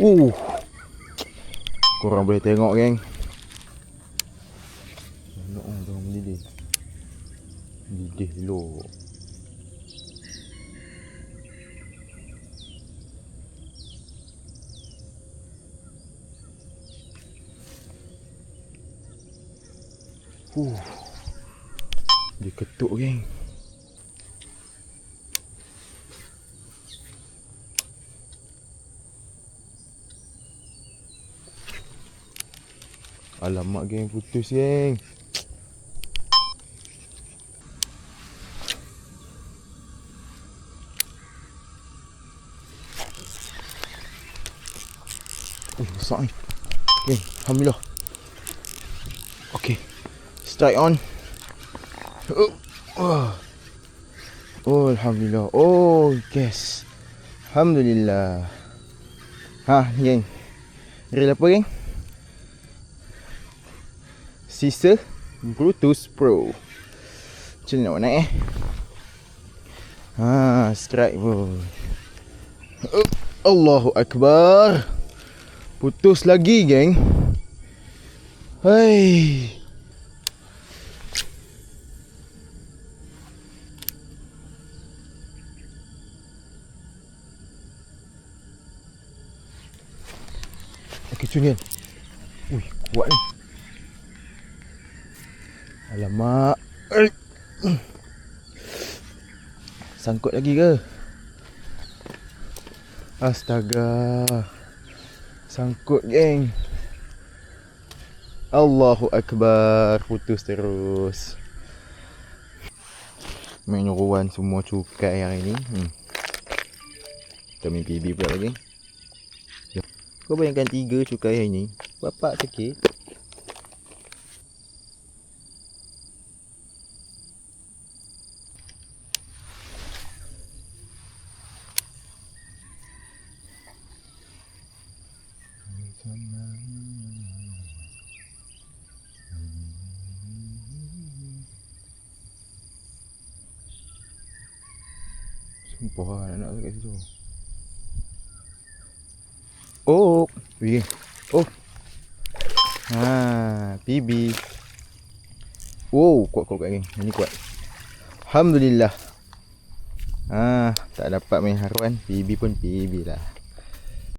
Uh. Korang boleh tengok, geng. Tengok tengok mendidih. Mendidih dulu. Dia ketuk, geng. Alamak, geng, putus, geng. Besar ni. Geng, alhamdulillah. Okey. Strike on. Oh, alhamdulillah. Oh, yes. Alhamdulillah. Ha, geng. Reel apa, geng? Sisa Brutus Pro. Macam mana nak naik strike pun. Allahu Akbar. Putus lagi, geng. Hai. Okey, cun, ui, kuat ni. Alamak. Sangkut lagi ke? Astaga. Sangkut, geng. Allahu Akbar. Putus terus. Main nyoruan semua cukai hari ni. Kita main PB pula lagi. Kau bayangkan 3 cukai hari ni. Bapak sikit. Sumpah nak kat situ. Oh, pergi. Oh. PB. Oh, kuat geng. Ini kuat. Alhamdulillah. Tak dapat main haruan, PB pun PB lah.